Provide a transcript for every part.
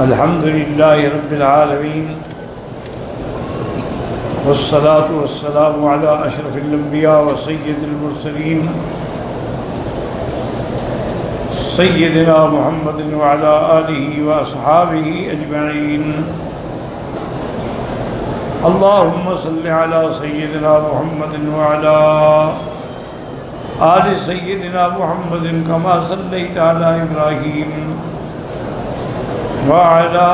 الحمد لله رب العالمين والصلاة والسلام على أشرف الأنبياء وسيد المرسلين سيدنا محمد وعلى آله وأصحابه أجمعين. اللهم صل على سيدنا محمد وعلى آل سيدنا محمد كما صليت على إبراهيم وعلى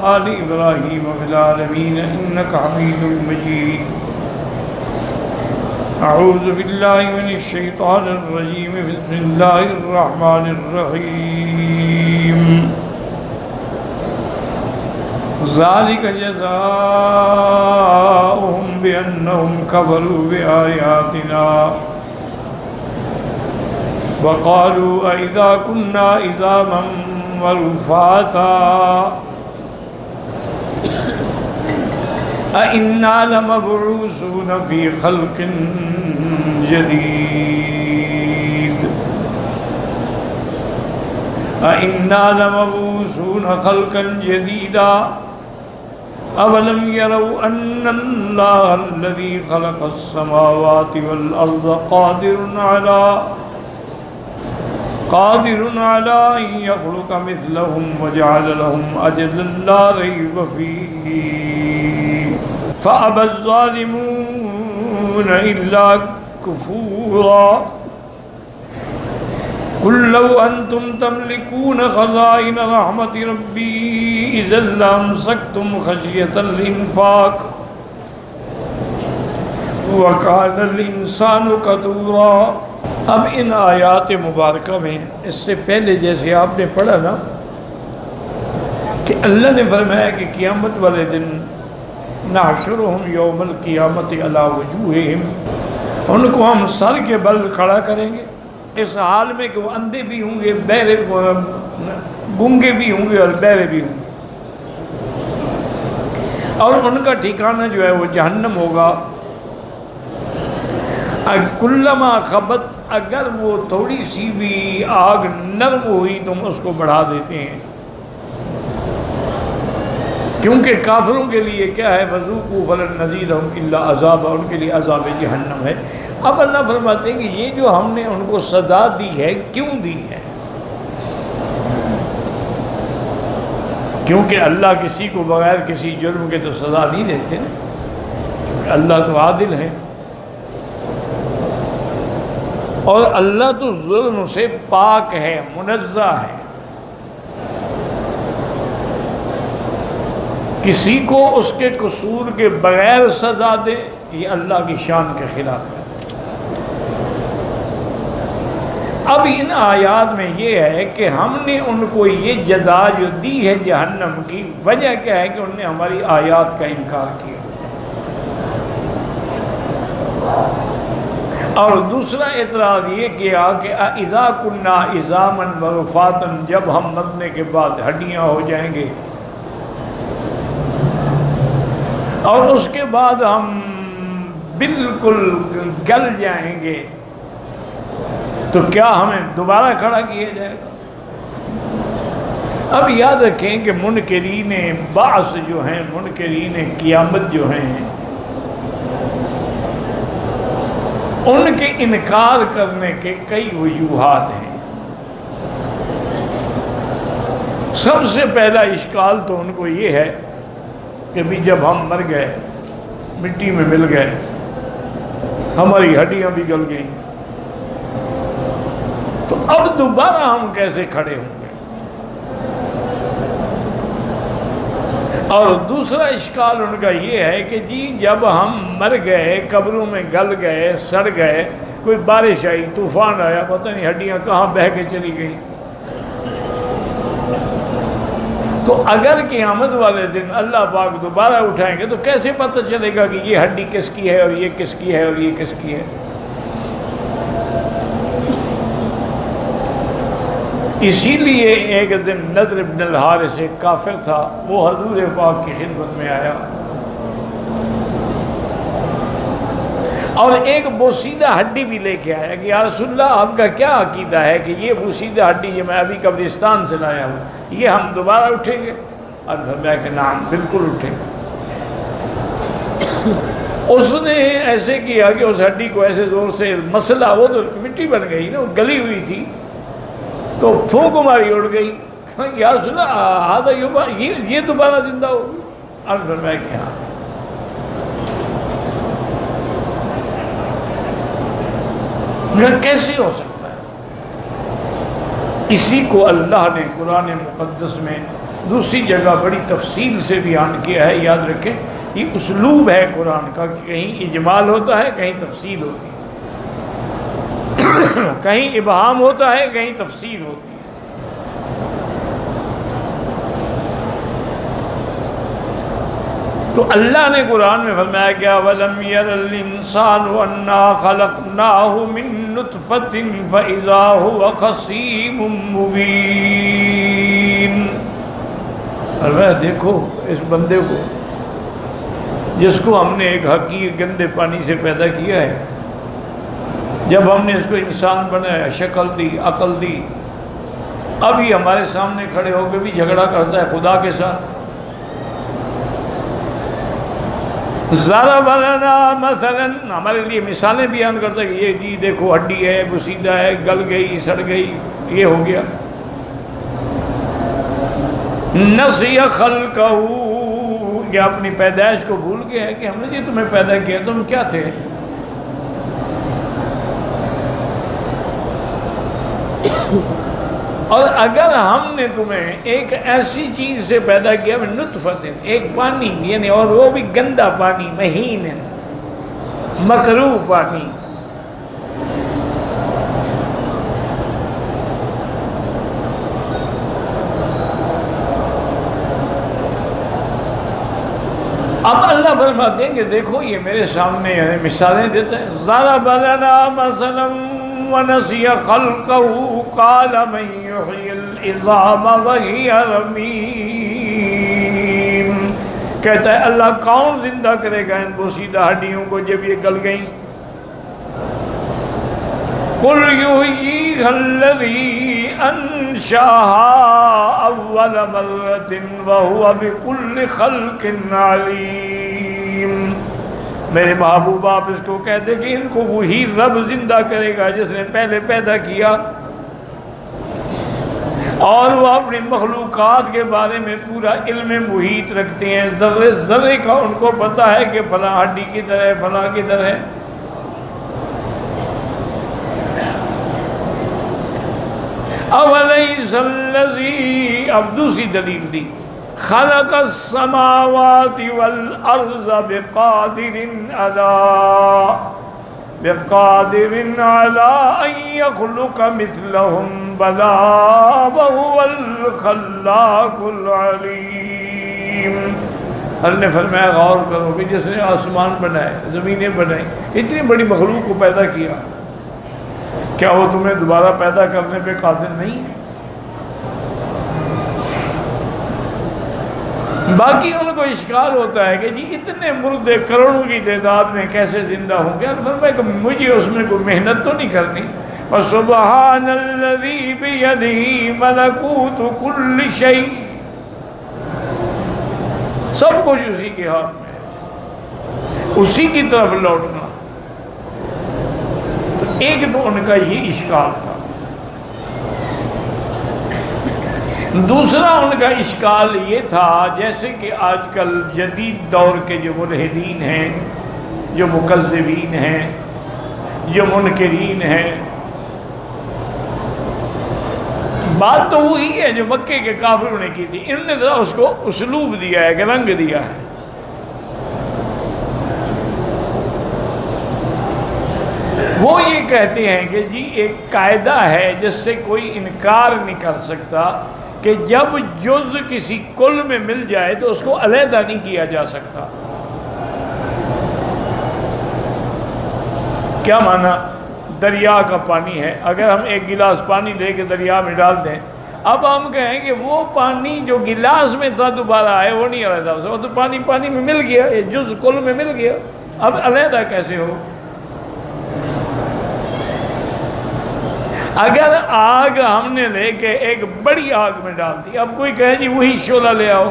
آل إبراهيم في العالمين إنك حميد مجيد. أعوذ بالله من الشيطان الرجيم. بسم الله الرحمن الرحيم. ذلك جزاؤهم بأنهم كفروا بآياتنا وقالوا أئذا كنا عظاما ورفاتا أئنا لمبعوثون في خلق جديد أئنا لمبعوثون خلقا جديدا أولم يروا أن الله الذي خلق السماوات والأرض قادر على أن يخلق مثلهم وجعل لهم أجلا لا ريب فيه فأبى الظالمون إلا كفورا. قل لو أنتم تملكون خزائن رحمة ربي إذا لأمسكتم خشية الإنفاق وكان الإنسان قتورا. اب ان آیات مبارکہ میں اس سے پہلے جیسے آپ نے پڑھا نا کہ اللہ نے فرمایا کہ قیامت والے دن نحشرہم یوم القیامت علی وجوہہم، ان کو ہم سر کے بل کھڑا کریں گے اس حال میں کہ وہ اندھے بھی ہوں گے، بہرے گونگے بھی ہوں گے اور بہرے بھی ہوں گے، اور ان کا ٹھکانہ جو ہے وہ جہنم ہوگا. کلما خبت، اگر وہ تھوڑی سی بھی آگ نرم ہوئی تم اس کو بڑھا دیتے ہیں، کیونکہ کافروں کے لیے کیا ہے، وذوقوا فلن نزیدہم الا عذابا، ان کے لیے عذاب جہنم ہے. اب اللہ فرماتے ہیں کہ یہ جو ہم نے ان کو سزا دی ہے کیوں دی ہے؟ کیونکہ اللہ کسی کو بغیر کسی جرم کے تو سزا نہیں دیتے نا، اللہ تو عادل ہے اور اللہ تو ظلم سے پاک ہے، منزہ ہے. کسی کو اس کے قصور کے بغیر سزا دے یہ اللہ کی شان کے خلاف ہے. اب ان آیات میں یہ ہے کہ ہم نے ان کو یہ جزا جو دی ہے جہنم کی، وجہ کیا ہے کہ انہوں نے ہماری آیات کا انکار کیا. اور دوسرا اعتراض یہ کیا کہ اذا کنا عظاما ورفاتا، جب ہم مرنے کے بعد ہڈیاں ہو جائیں گے اور اس کے بعد ہم بالکل گل جائیں گے تو کیا ہمیں دوبارہ کھڑا کیا جائے گا؟ اب یاد رکھیں کہ منکرین بعث جو ہیں، منکرین قیامت جو ہیں، ان کے انکار کرنے کے کئی وجوہات ہیں. سب سے پہلا اشکال تو ان کو یہ ہے کہ بھی جب ہم مر گئے، مٹی میں مل گئے، ہماری ہڈیاں بھی گل گئیں، تو اب دوبارہ ہم کیسے کھڑے ہوں گے؟ اور دوسرا اشکال ان کا یہ ہے کہ جی جب ہم مر گئے، قبروں میں گل گئے، سڑ گئے، کوئی بارش آئی، طوفان آیا، پتہ نہیں ہڈیاں کہاں بہہ کے چلی گئیں، تو اگر قیامت والے دن اللہ پاک دوبارہ اٹھائیں گے تو کیسے پتہ چلے گا کہ یہ ہڈی کس کی ہے اور یہ کس کی ہے اور یہ کس کی ہے؟ اسی لیے ایک دن نضر بن الحارث ایک کافر تھا، وہ حضور پاک کی خدمت میں آیا اور ایک بوسیدہ ہڈی بھی لے کے آیا کہ یا رسول اللہ آپ کا کیا عقیدہ ہے کہ یہ بوسیدہ ہڈی یہ میں ابھی قبرستان سے لایا ہوں، یہ ہم دوبارہ اٹھیں گے؟ اور فرمایا کہ نعم بالکل اٹھے۔ اس نے ایسے کیا کہ اس ہڈی کو ایسے زور سے مسئلہ، وہ تو مٹی بن گئی نا، وہ گلی ہوئی تھی، تو پھونک ماری اڑ گئی۔ یا سنا آدھا یہ دوبارہ زندہ ہو گئی؟ اور فرمایا کہ ہاں۔ کیسے ہو سکتا ہے؟ اسی کو اللہ نے قرآن مقدس میں دوسری جگہ بڑی تفصیل سے بیان کیا ہے۔ یاد رکھیں، یہ اسلوب ہے قرآن کا کہ کہیں اجمال ہوتا ہے، کہیں تفصیل ہوتی ہے، کہیں ابہام ہوتا ہے، کہیں تفصیل ہوتی ہے۔ تو اللہ نے قرآن میں فرمایا کیا، وَلَمْ يَرَ الْإِنسَانُ أَنَّا خَلَقْنَاهُ مِن نُطْفَةٍ فَإِذَا هُوَ خَصِيمٌ مُبِينٌ۔ فرمایا دیکھو اس بندے کو جس کو ہم نے ایک حقیر گندے پانی سے پیدا کیا ہے، جب ہم نے اس کو انسان بنایا، شکل دی، عقل دی، اب یہ ہمارے سامنے کھڑے ہو کے بھی جھگڑا کرتا ہے خدا کے ساتھ۔ ضرب لنا مثلا، ہمارے لیے مثالیں بیان کرتا ہے کہ یہ جی دیکھو ہڈی ہے، گسیدہ ہے، گل گئی، سڑ گئی، یہ ہو گیا۔ نسی خلقہ، یہ اپنی پیدائش کو بھول گیا ہے کہ ہم نے جی تمہیں پیدا کیا، تم کیا تھے؟ اور اگر ہم نے تمہیں ایک ایسی چیز سے پیدا کیا، نطفت، ایک پانی، یعنی اور وہ بھی گندا پانی، مہین، مکروہ پانی، اب اللہ فرماتے ہیں کہ دیکھو یہ میرے سامنے مثالیں دیتا ہے۔ ضرب لنا مثلا ونسی خلقہ قال من یحیی العظام وہی رمیم، کہتا ہے اللہ کون زندہ کرے گا ان بوسیدہ ہڈیوں کو جب یہ گل گئیں؟ قل یحییھا الذی انشأھا اول مرۃ وہو بکل خلق علیم۔ میرے محبوب آپ اس کو کہہ دے کہ ان کو وہی رب زندہ کرے گا جس نے پہلے پیدا کیا، اور وہ اپنی مخلوقات کے بارے میں پورا علم محیط رکھتے ہیں، ذرے ذرے کا ان کو پتہ ہے کہ فلاں ہڈی کدھر ہے، فلاں کدھر ہے۔ اولیس الذی، اب دوسری دلیل دی، خلق السماوات والارض بقادر علی ان یخلق مثلهم بلا وهو الخلاق العلیم۔ اللہ نے فرمایا غور کرو کہ جس نے آسمان بنائے، زمینیں بنائی، اتنی بڑی مخلوق کو پیدا کیا، کیا وہ تمہیں دوبارہ پیدا کرنے پہ قادر نہیں ہے؟ باقی ان کو اشکال ہوتا ہے کہ جی اتنے مردے کروڑوں کی تعداد میں کیسے زندہ ہوں گے؟ اللہ فرمائے کہ مجھے اس میں کوئی محنت تو نہیں کرنی۔ فَسُبْحَانَ الَّذِي بِيَدِهِ مَلَكُوتُ كُلِّ شَيْءٍ، سب کچھ اسی کے ہاتھ میں ہے، اسی کی طرف لوٹنا۔ تو ایک تو ان کا یہ اشکال تھا۔ دوسرا ان کا اشکال یہ تھا، جیسے کہ آج کل جدید دور کے جو ملحدین ہیں، جو مکذبین ہیں، جو منکرین ہیں، بات تو وہی ہے جو مکے کے کافروں نے کی تھی، انہوں نے ذرا اس کو اسلوب دیا ہے کہ رنگ دیا ہے۔ وہ یہ کہتے ہیں کہ جی ایک قاعدہ ہے جس سے کوئی انکار نہیں کر سکتا کہ جب جز کسی کل میں مل جائے تو اس کو علیحدہ نہیں کیا جا سکتا۔ کیا معنی؟ دریا کا پانی ہے، اگر ہم ایک گلاس پانی لے کے دریا میں ڈال دیں، اب ہم کہیں کہ وہ پانی جو گلاس میں تھا دوبارہ آئے، وہ نہیں علیحدہ ہو سکتا، وہ تو پانی پانی میں مل گیا، یہ جز کل میں مل گیا، اب علیحدہ کیسے ہو؟ اگر آگ ہم نے لے کے ایک بڑی آگ میں ڈال دی، اب کوئی کہے جی وہی شعلہ لے آؤ،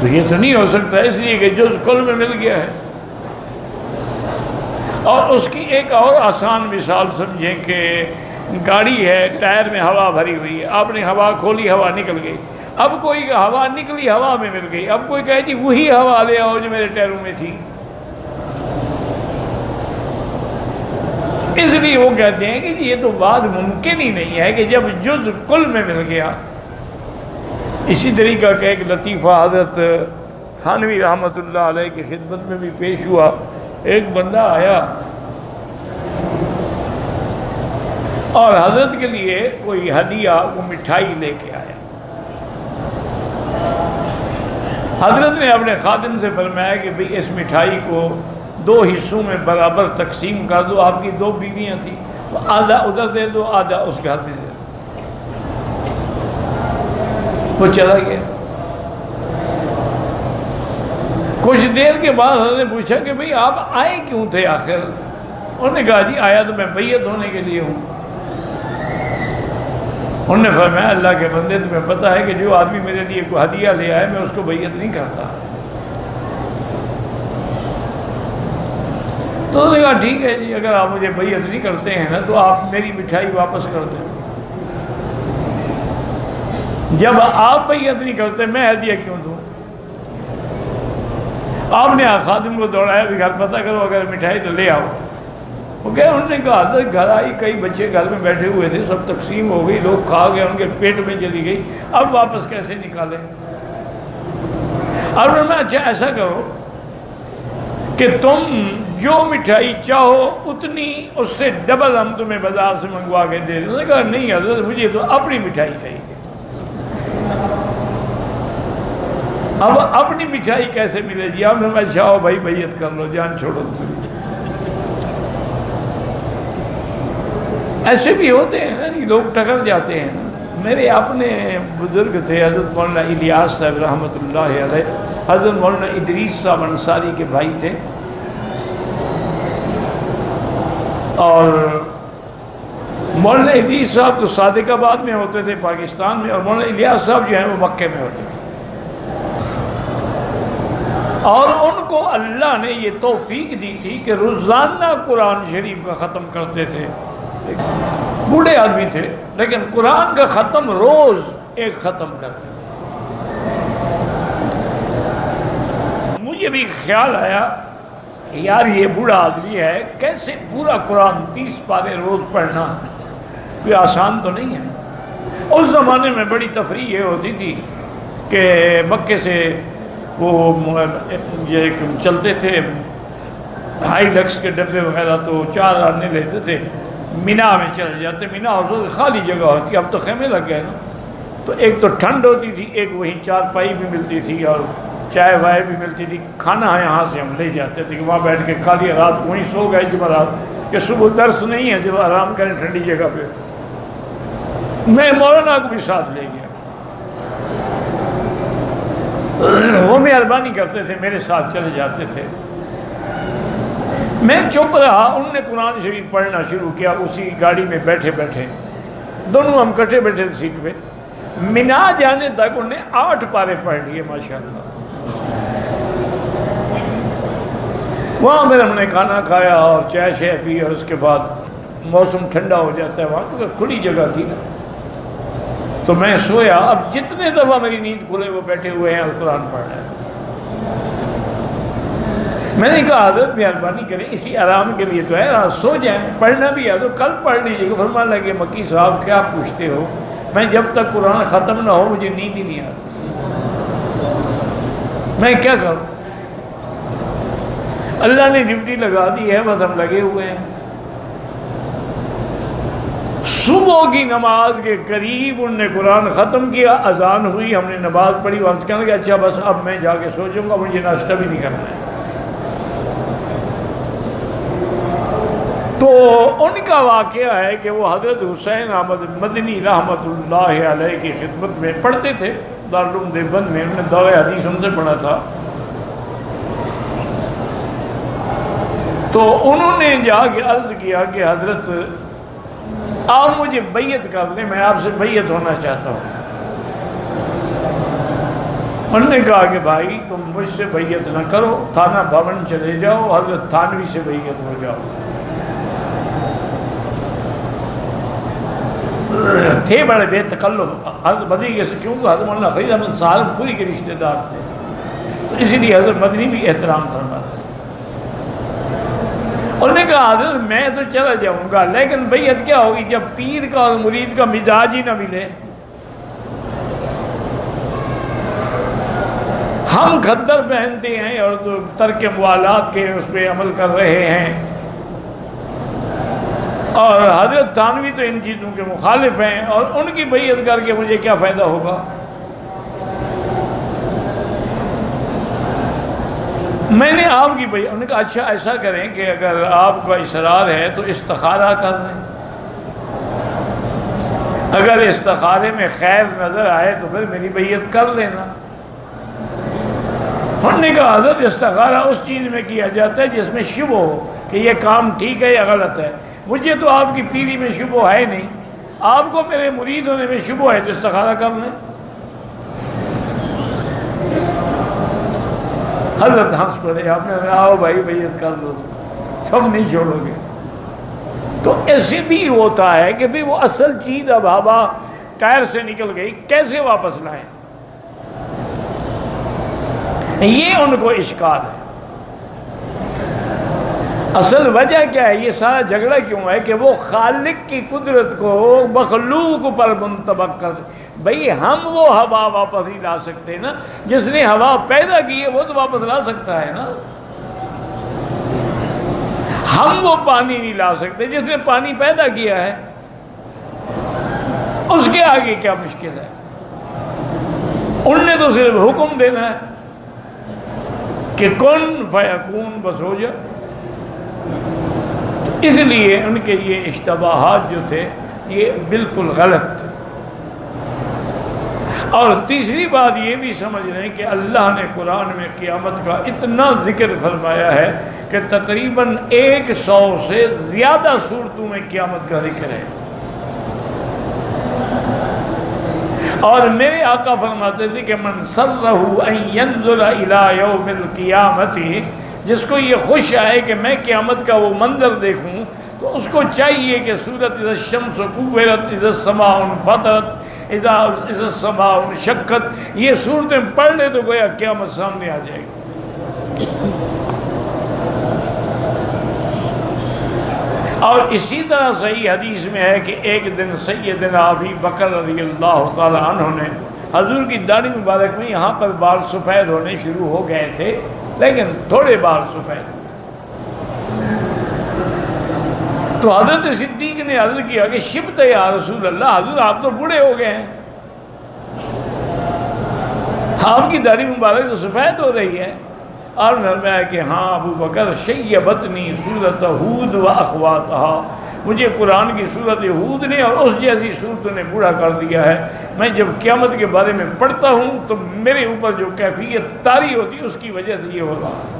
تو یہ تو نہیں ہو سکتا، اس لیے کہ جز کل میں مل گیا ہے۔ اور اس کی ایک اور آسان مثال سمجھیں کہ گاڑی ہے، ٹائر میں ہوا بھری ہوئی ہے، آپ نے ہوا کھولی، ہوا نکل گئی، اب کوئی ہوا نکلی، ہوا میں مل گئی، اب کوئی کہے جی وہی ہوا لے آؤ جو میرے ٹائروں میں تھی۔ اس لیے وہ کہتے ہیں کہ یہ تو بات ممکن ہی نہیں ہے کہ جب جز کل میں مل گیا۔ اسی طریقہ کا ایک لطیفہ حضرت تھانوی رحمۃ اللہ علیہ کی خدمت میں بھی پیش ہوا۔ ایک بندہ آیا اور حضرت کے لیے کوئی ہدیہ، کوئی مٹھائی لے کے آیا۔ حضرت نے اپنے خادم سے فرمایا کہ بھئی اس مٹھائی کو 2 حصوں میں برابر تقسیم کر دو، آپ کی 2 بیویاں تھیں تو آدھا ادھر دے دو، آدھا اس گھر میں دے دو۔ وہ چلا گیا۔ کچھ دیر کے بعد حضرت نے پوچھا کہ بھئی آپ آئے کیوں تھے آخر؟ انہوں نے کہا جی آیا تو میں بیعت ہونے کے لیے ہوں۔ انہوں نے فرمایا اللہ کے بندے تمہیں پتہ ہے کہ جو آدمی میرے لیے کوئی ہدیہ لے آئے میں اس کو بیعت نہیں کرتا۔ تو انہوں نے کہا ٹھیک ہے جی، اگر آپ مجھے بیعت نہیں کرتے ہیں نا تو آپ میری مٹھائی واپس کر دیں۔ جب آپ بیعت نہیں کرتے میں ہدیہ کیوں دوں؟ آپ نے خادم کو دوڑایا بھی گھر پتہ کرو، اگر مٹھائی تو لے آؤ۔ وہ گئے، انہوں نے کہا حضرت گھر آئی، کئی بچے گھر میں بیٹھے ہوئے تھے، سب تقسیم ہو گئی، لوگ کھا گئے، ان کے پیٹ میں چلی گئی، اب واپس کیسے نکالیں؟ اور میں اچھا ایسا کرو کہ تم جو مٹھائی چاہو اتنی اس سے ڈبل ہم تمہیں بازار سے منگوا کے دے دیں۔ انہوں نے کہا نہیں حضرت مجھے تو اپنی مٹھائی چاہیے۔ اب اپنی مٹھائی کیسے ملے گی؟ ہم نے اچھا ہو بھائی بیعت کر لو، جان چھوڑو تمہیں۔ ایسے بھی ہوتے ہیں نا، لوگ ٹکر جاتے ہیں نا۔ میرے اپنے بزرگ تھے حضرت مولانا الیاس صاحب رحمۃ اللہ علیہ، حضرت مولانا ادریس صاحب انصاری کے بھائی تھے، اور مولانا ادریس صاحب تو صادق آباد میں ہوتے تھے پاکستان میں، اور مولانا الیاس صاحب جو ہیں وہ مکے میں ہوتے تھے۔ اور ان کو اللہ نے یہ توفیق دی تھی کہ روزانہ قرآن شریف کا ختم کرتے تھے۔ بوڑھے آدمی تھے لیکن قرآن کا ختم روز ایک ختم کرتے تھے۔ مجھے بھی خیال آیا یار یہ بوڑھا آدمی ہے، کیسے پورا قرآن 30 پارے روز پڑھنا کوئی آسان تو نہیں ہے۔ اس زمانے میں بڑی تفریح یہ ہوتی تھی کہ مکے سے وہ یہ چلتے تھے ہائی لکس کے ڈبے وغیرہ، تو 4 آنے لیتے تھے، مینا میں چلے جاتے۔ مینا خالی جگہ ہوتی، اب تو خیمے لگ گئے نا، تو ایک تو ٹھنڈ ہوتی تھی، ایک وہیں چارپائی بھی ملتی تھی اور چائے وائے بھی ملتی تھی۔ کھانا یہاں سے ہم لے جاتے تھے کہ وہاں بیٹھ کے کھا لیا، رات وہیں سو گئے جمعرات کہ صبح درس نہیں ہے، جب آرام کریں ٹھنڈی جگہ پہ۔ میں مولانا کو بھی ساتھ لے گیا، وہ مہربانی کرتے تھے، میرے ساتھ چلے جاتے تھے۔ میں چپ رہا، انہوں نے قرآن شریف پڑھنا شروع کیا اسی گاڑی میں بیٹھے بیٹھے، دونوں ہم کٹے بیٹھے تھے سیٹ پہ۔ مینا جانے تک انہوں نے 8 پارے پڑھ لیے ماشاءاللہ۔ وہاں پھر ہم نے کھانا کھایا اور چائے شے پی، اور اس کے بعد موسم ٹھنڈا ہو جاتا ہے وہاں، کیونکہ کھلی جگہ تھی نا، تو میں سویا۔ اب جتنے دفعہ میری نیند کھلے وہ بیٹھے ہوئے ہیں اور قرآن پڑھ رہے ہیں۔ میں نے کہا حضرت مہربانی کریں، اسی آرام کے لیے تو ہے، سو جائیں، پڑھنا بھی ہے تو کل پڑھ لیجیے گا۔ فرمانے لگے مکی صاحب کیا پوچھتے ہو، میں جب تک قرآن ختم نہ ہو مجھے نیند ہی نہیں آتی، میں کیا کروں؟ اللہ نے ڈیوٹی لگا دی ہے، بس ہم لگے ہوئے ہیں۔ صبح کی نماز کے قریب انہوں نے قرآن ختم کیا، اذان ہوئی، ہم نے نماز پڑھی، واپس کہنے لگے اچھا بس اب میں جا کے سو جاؤں گا، مجھے ناشتہ بھی نہیں کرنا ہے۔ تو ان کا واقعہ ہے کہ وہ حضرت حسین احمد مدنی رحمۃ اللہ علیہ کی خدمت میں پڑھتے تھے دارالعلوم دیوبند میں، انہوں نے دور حدیث ان سے پڑھا تھا۔ تو انہوں نے جا کے عرض کیا کہ حضرت آپ مجھے بیعت کر لیں، میں آپ سے بیعت ہونا چاہتا ہوں۔ انہوں نے کہا کہ بھائی تم مجھ سے بیعت نہ کرو، تھانہ بھون چلے جاؤ، حضرت تھانوی سے بیعت ہو جاؤ۔ تھے بڑے بے تکلف حضرت مدنی کے، کیونکہ حضرت مولانا فرید احمد سہارنپوری کے رشتہ دار تھے، تو اسی لیے حضرت مدنی بھی احترام فرماتے ہیں۔ انہوں نے کہا حضرت میں تو چلا جاؤں گا، لیکن بیعت کیا ہوگی جب پیر کا اور مرید کا مزاج ہی نہ ملے؟ ہم خدر پہنتے ہیں اور ترک موالات کے اس پہ عمل کر رہے ہیں، اور حضرت تھانوی تو ان چیزوں کے مخالف ہیں، اور ان کی بیعت کر کے مجھے کیا فائدہ ہوگا؟ میں نے آپ کی بیعت، انہوں نے کہا اچھا ایسا کریں کہ اگر آپ کا اصرار ہے تو استخارہ کر لیں، اگر استخارے میں خیر نظر آئے تو پھر میری بیعت کر لینا۔ انہوں نے کہا حضرت استخارہ اس چیز میں کیا جاتا ہے جس میں شبہ ہو کہ یہ کام ٹھیک ہے یا غلط ہے، مجھے تو آپ کی پیری میں شبہ ہے نہیں، آپ کو میرے مرید ہونے میں شبہ ہے تو استخارہ کر لیں۔ حضرت ہنس پڑے، آپ نے کہا آؤ بھائی بیعت کر لو، سب نہیں چھوڑو گے۔ تو ایسے بھی ہوتا ہے کہ بھی وہ اصل چیز اب ہوا ٹائر سے نکل گئی، کیسے واپس لائیں؟ یہ ان کو اشکال ہے۔ اصل وجہ کیا ہے، یہ سارا جھگڑا کیوں ہے کہ وہ خالق کی قدرت کو مخلوق پر منطبق کر، بھئی ہم وہ ہوا واپس نہیں لا سکتے نا، جس نے ہوا پیدا کی ہے وہ تو واپس لا سکتا ہے نا۔ ہم وہ پانی نہیں لا سکتے جس نے پانی پیدا کیا ہے، اس کے آگے کیا مشکل ہے؟ ان نے تو صرف حکم دینا ہے کہ کن فیکون، بس ہو جائے۔ تو اس لیے ان کے یہ اشتباہات جو تھے یہ بالکل غلط تھے۔ اور تیسری بات یہ بھی سمجھ رہے ہیں کہ اللہ نے قرآن میں قیامت کا اتنا ذکر فرمایا ہے کہ تقریباً 100 سے زیادہ صورتوں میں قیامت کا ذکر ہے۔ اور میرے آقا فرماتے تھے کہ من سرہ ان ینظر الی یوم القیامت، جس کو یہ خوش آئے کہ میں قیامت کا وہ منظر دیکھوں، تو اس کو چاہیے کہ سورۃ اذا الشمس کورت، اذا السماء انفطرت، اذا السماء انشقت، یہ صورتیں پڑھ لے تو گویا قیامت سامنے آ جائے گی۔ اور اسی طرح صحیح حدیث میں ہے کہ ایک دن سیدنا ابی بکر رضی اللہ تعالی عنہ نے، حضور کی داڑھی مبارک میں یہاں پر بال سفید ہونے شروع ہو گئے تھے، لیکن تھوڑے بال سفید ہوئے تھے، تو حضرت صدیق نے عرض کیا کہ شبت یا رسول اللہ، حضور آپ تو بوڑھے ہو گئے ہیں، آپ کی داڑھی مبارک تو سفید ہو رہی ہے۔ اور فرمایا کہ ہاں ابو بکر، شیبتنی سورۃ ہود و اخواتہا، مجھے قرآن کی سورۃ ہود نے اور اس جیسی صورتوں نے بوڑھا کر دیا ہے، میں جب قیامت کے بارے میں پڑھتا ہوں تو میرے اوپر جو کیفیت طاری ہوتی ہے اس کی وجہ سے یہ ہو رہا تھا۔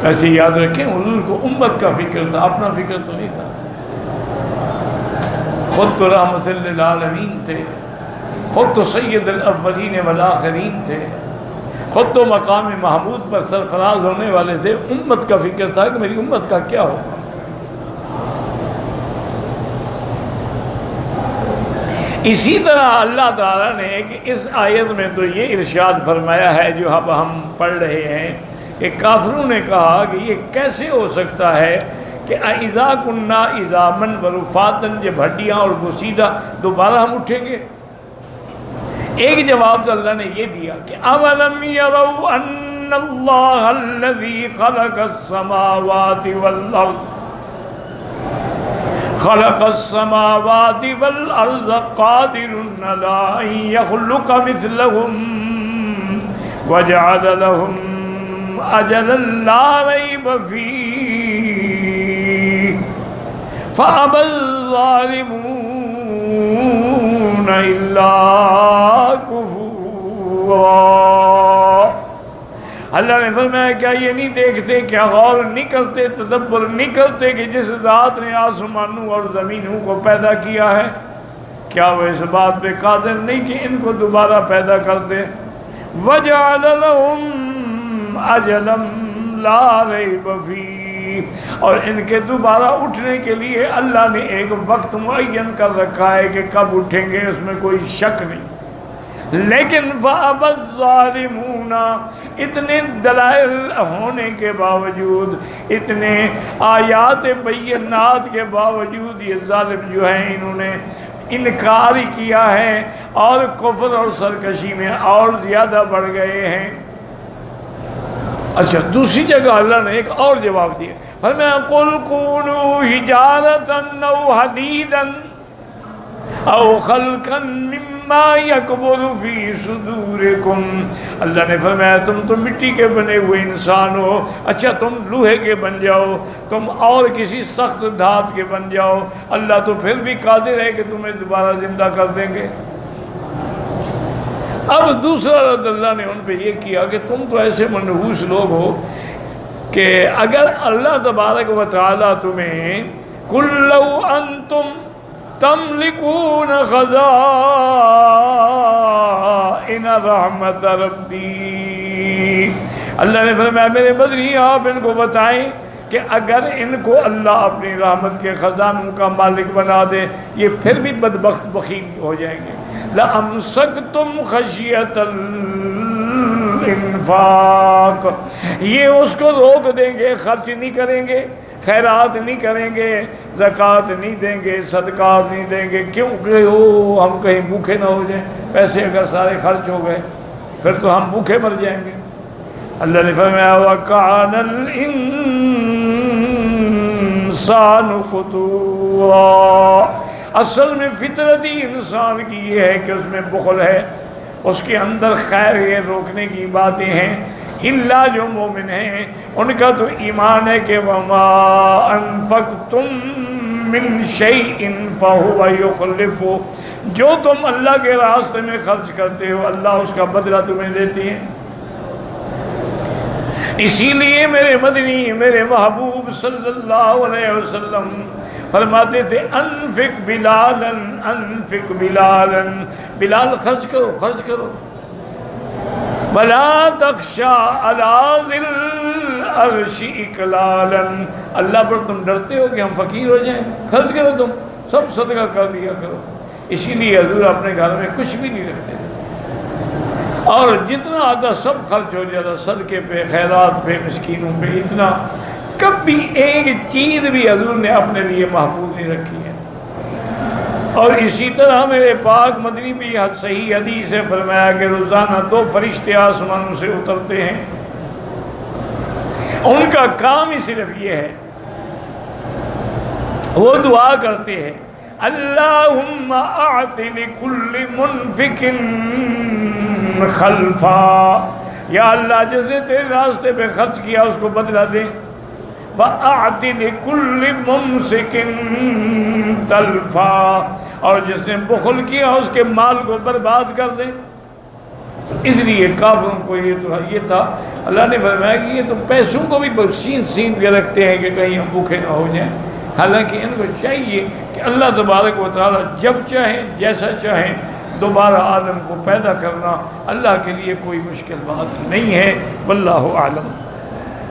ایسے یاد رکھیں حضور کو امت کا فکر تھا، اپنا فکر تو نہیں تھا۔ خود تو رحمت للعالمین تھے، خود تو سید الاولین والآخرین تھے، خود تو مقام محمود پر سرفراز ہونے والے تھے، امت کا فکر تھا کہ میری امت کا کیا ہوگا۔ اسی طرح اللہ تعالیٰ نے کہ اس آیت میں تو یہ ارشاد فرمایا ہے جو اب ہم پڑھ رہے ہیں کہ کافروں نے کہا کہ یہ کیسے ہو سکتا ہے کہ اذا کننا عظاما ورفاتا، جب ہڈیاں اور گسیدہ دوبارہ ہم اٹھیں گے۔ ایک جواب تو اللہ نے یہ دیا کہ اولم یروا ان اللہ الذی خلق السماوات والارض قادر علی ان یخلق مثلهم وجعل لهم اجلا لا ریب فیہ فابى الظالمون الا کفورا۔ اللہ نے فرمایا کیا یہ نہیں دیکھتے، کیا غور نہیں کرتے، تدبر نہیں کرتے کہ جس ذات نے آسمانوں اور زمینوں کو پیدا کیا ہے، کیا وہ اس بات پہ قادر نہیں کہ ان کو دوبارہ پیدا کر دے؟ وجعل لهم اجلا لا ریب فیہ، اور ان کے دوبارہ اٹھنے کے لیے اللہ نے ایک وقت معین کر رکھا ہے کہ کب اٹھیں گے، اس میں کوئی شک نہیں۔ لیکن فَأَبَى الظَّالِمُونَ، اتنے دلائل ہونے کے باوجود، اتنے آیات بینات کے باوجود، یہ ظالم جو ہیں انہوں نے انکار ہی کیا ہے اور کفر اور سرکشی میں اور زیادہ بڑھ گئے ہیں۔ اچھا، دوسری جگہ اللہ نے ایک اور جواب دیا، فرمایا قُلْ كُونُوا حِجَارَةً أَوْ حَدِيدًا أَوْ خَلْقًا مِّمَّا يَكْبُرُ فِي صُدُورِكُمْ۔ اللہ نے فرمایا تم تو مٹی کے بنے ہوئے انسان ہو، اچھا تم لوہے کے بن جاؤ، تم اور کسی سخت دھات کے بن جاؤ، اللہ تو پھر بھی قادر ہے کہ تمہیں دوبارہ زندہ کر دیں گے۔ اب دوسرا رد اللہ نے ان پہ یہ کیا کہ تم تو ایسے منحوس لوگ ہو کہ اگر اللہ تبارک و تعالیٰ تمہیں قُلْ لَوْ أَنْتُمْ تَمْلِكُونَ خَزَائِنَ رَحْمَتَ رَبِّي، اللہ نے فرمایا میرے مدنی آپ ان کو بتائیں کہ اگر ان کو اللہ اپنی رحمت کے خزانوں کا مالک بنا دے یہ پھر بھی بدبخت بخیل ہو جائیں گے۔ لَأَمْسَكْتُمْ خَشْيَةَ الْإِنفَاقِ، یہ اس کو روک دیں گے، خرچ نہیں کریں گے، خیرات نہیں کریں گے، زکوٰۃ نہیں دیں گے، صدقات نہیں دیں گے، کیونکہ ہم کہیں بھوکے نہ ہو جائیں، پیسے اگر سارے خرچ ہو گئے پھر تو ہم بھوکے مر جائیں گے۔ اللہ نے فرمایا وَكَانَ الْإِنسَانُ قُتُورًا، اصل میں فطرت ہی انسان کی یہ ہے کہ اس میں بخل ہے، اس کے اندر خیر یہ روکنے کی باتیں ہیں۔ اللہ جو مومن ہیں ان کا تو ایمان ہے کہ وَمَا أَنفَقْتُم مِّن شَيْءٍ فَهُوَ يُخْلِفُهُ، جو تم اللہ کے راستے میں خرچ کرتے ہو اللہ اس کا بدلہ تمہیں دیتی ہے۔ اسی لیے میرے مدنی میرے محبوب صلی اللہ علیہ وسلم فرماتے تھے انفق بلالا انفق بلالا، بلال خرچ کرو خرچ کرو، ولا تخشى على ذي العرش اقلالا، اللہ پر تم ڈرتے ہو کہ ہم فقیر ہو جائیں، خرچ کرو، تم سب صدقہ کر دیا کرو۔ اسی لیے حضور اپنے گھر میں کچھ بھی نہیں رکھتے تھے، اور جتنا آتا سب خرچ ہو جاتا، صدقے پہ، خیرات پہ، مسکینوں پہ، اتنا کبھی ایک چیز بھی حضور نے اپنے لیے محفوظ نہیں رکھی ہے۔ اور اسی طرح میرے پاک مدنی بھی صحیح حدیث ہے، فرمایا کہ روزانہ 2 فرشتے آسمانوں سے اترتے ہیں، ان کا کام ہی صرف یہ ہے، وہ دعا کرتے ہیں اللہم اعط لکل منفق خلفا، یا اللہ جس نے تیرے راستے پہ خرچ کیا اس کو بدلہ دے، وَأَعْتِ لِكُلِّ مُمْسِكٍ تَلْفًا، اور جس نے بخل کیا اس کے مال کو برباد کر دے۔ تو اس لیے کافروں کو یہ تھا، اللہ نے فرمایا کہ یہ تو پیسوں کو بھی سین کے رکھتے ہیں کہ کہیں ہم بھوکے نہ ہو جائیں، حالانکہ ان کو چاہیے کہ اللہ تبارک و تعالیٰ جب چاہیں جیسا چاہیں دوبارہ عالم کو پیدا کرنا اللہ کے لیے کوئی مشکل بات نہیں ہے۔ واللہ اعلم۔